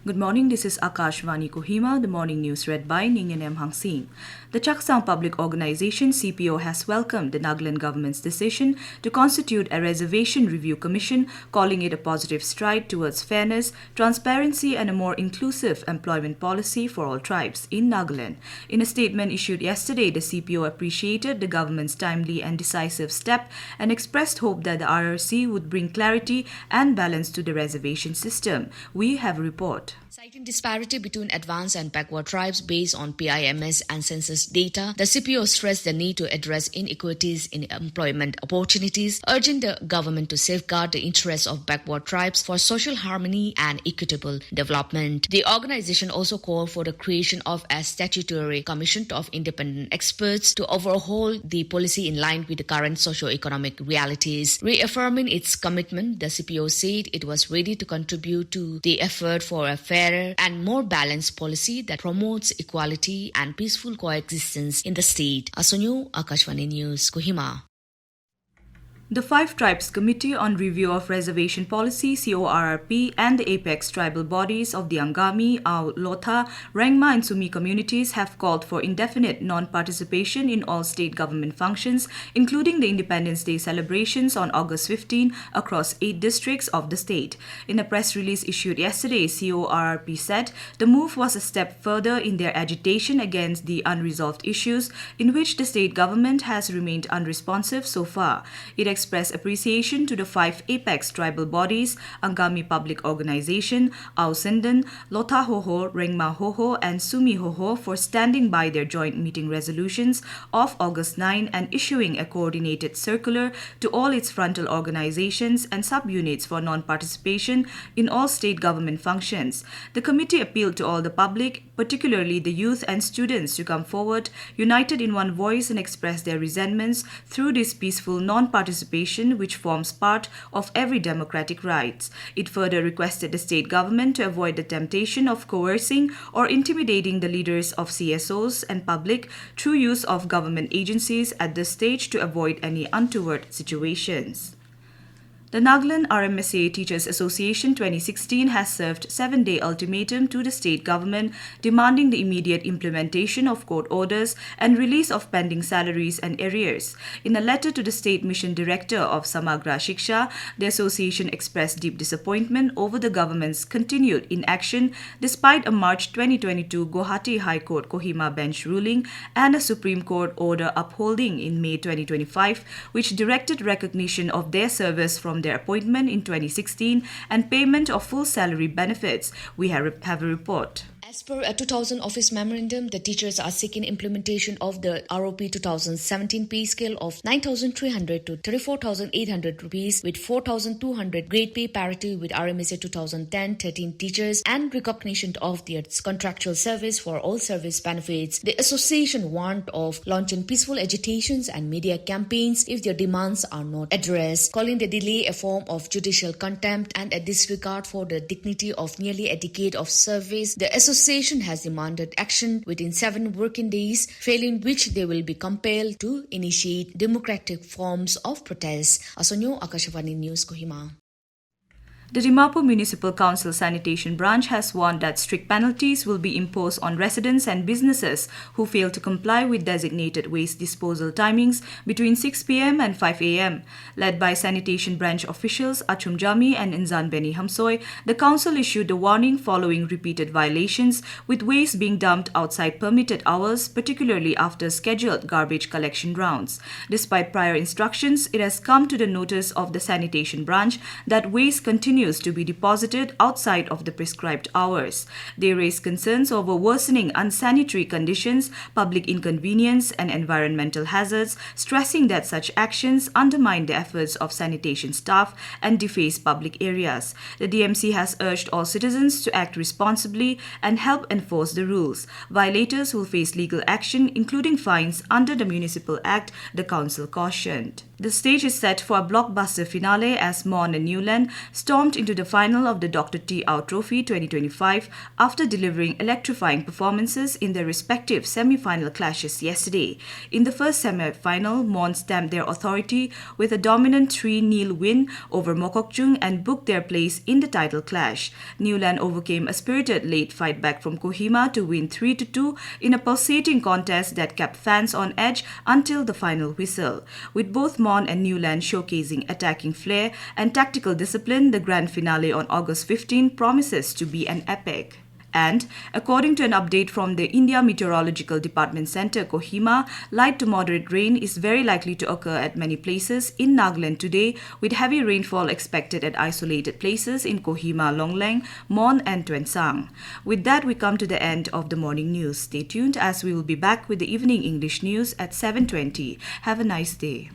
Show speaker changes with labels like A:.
A: Good morning, this is Akashvani Kohima, the morning news read by Ningyanem Hangsing. The Chaksang Public Organization CPO has welcomed the Nagaland government's decision to constitute a reservation review commission, calling it a positive stride towards fairness, transparency and a more inclusive employment policy for all tribes in Nagaland. In a statement issued yesterday, the CPO appreciated the government's timely and decisive step and expressed hope that the RRC would bring clarity and balance to the reservation system. We have a report.
B: Citing disparity between advanced and backward tribes based on PIMS and census data, the CPO stressed the need to address inequities in employment opportunities, urging the government to safeguard the interests of backward tribes for social harmony and equitable development. The organization also called for the creation of a statutory commission of independent experts to overhaul the policy in line with the current socio-economic realities. Reaffirming its commitment, the CPO said it was ready to contribute to the effort for a fairer and more balanced policy that promotes equality and peaceful coexistence in the state. Asonyo, Akashvani News, Kohima.
A: The Five Tribes Committee on Review of Reservation Policy CoRRP and the apex tribal bodies of the Angami, Ao, Lotha, Rengma and Sumi communities have called for indefinite non-participation in all state government functions, including the Independence Day celebrations on August 15 across 8 districts of the state. In a press release issued yesterday, CoRRP said the move was a step further in their agitation against the unresolved issues in which the state government has remained unresponsive so far. It express appreciation to the 5 apex tribal bodies, Angami Public Organization, Ao Sindan, Lotha Hoho, Rengma Hoho and Sumi Hoho for standing by their joint meeting resolutions of August 9 and issuing a coordinated circular to all its frontal organizations and subunits for non-participation in all state government functions. The committee appealed to all the public, particularly the youth and students, to come forward, united in one voice and express their resentments through this peaceful non-participation which forms part of every democratic rights. It further requested the state government to avoid the temptation of coercing or intimidating the leaders of CSOs and public through use of government agencies at this stage to avoid any untoward situations. The Nagaland RMSA Teachers Association 2016 has served 7-day ultimatum to the state government demanding the immediate implementation of court orders and release of pending salaries and arrears. In a letter to the State Mission Director of Samagra Shiksha, the association expressed deep disappointment over the government's continued inaction despite a March 2022 Guwahati High Court Kohima bench ruling and a Supreme Court order upholding in May 2025 which directed recognition of their service from their appointment in 2016 and payment of full salary benefits. We have a report.
B: As per a 2000 office memorandum, the teachers are seeking implementation of the ROP 2017 pay scale of 9,300 to 34,800 rupees with 4,200 grade pay parity with RMSA 2010-13 teachers and recognition of their contractual service for all service benefits. The association warned of launching peaceful agitations and media campaigns if their demands are not addressed, calling the delay a form of judicial contempt and a disregard for the dignity of nearly a decade of service. The association has demanded action within 7 working days, failing which they will be compelled to initiate democratic forms of protest. Asonyo, Akashvani News, Kohima.
A: The Dimapur Municipal Council Sanitation Branch has warned that strict penalties will be imposed on residents and businesses who fail to comply with designated waste disposal timings between 6 p.m. and 5 a.m. Led by Sanitation Branch officials Achum Jami and Inzan Beni Hamsoy, the council issued the warning following repeated violations with waste being dumped outside permitted hours, particularly after scheduled garbage collection rounds. Despite prior instructions, it has come to the notice of the Sanitation Branch that waste continues to be deposited outside of the prescribed hours. They raise concerns over worsening unsanitary conditions, public inconvenience and environmental hazards, stressing that such actions undermine the efforts of sanitation staff and deface public areas. The DMC has urged all citizens to act responsibly and help enforce the rules. Violators will face legal action, including fines under the Municipal Act, the council cautioned. The stage is set for a blockbuster finale as Mon and Newland stormed into the final of the Dr. T. Au Trophy 2025 after delivering electrifying performances in their respective semi-final clashes yesterday. In the first semi-final, Mon stamped their authority with a dominant 3-0 win over Mokokchung and booked their place in the title clash. Newland overcame a spirited late fight back from Kohima to win 3-2 in a pulsating contest that kept fans on edge until the final whistle. With both Mon and Newland showcasing attacking flair and tactical discipline, the grand finale on August 15 promises to be an epic. And, according to an update from the India Meteorological Department Centre, Kohima, light to moderate rain is very likely to occur at many places in Nagaland today, with heavy rainfall expected at isolated places in Kohima, Longleng, Mon and Tuensang. With that, we come to the end of the morning news. Stay tuned as we will be back with the evening English news at 7:20. Have a nice day.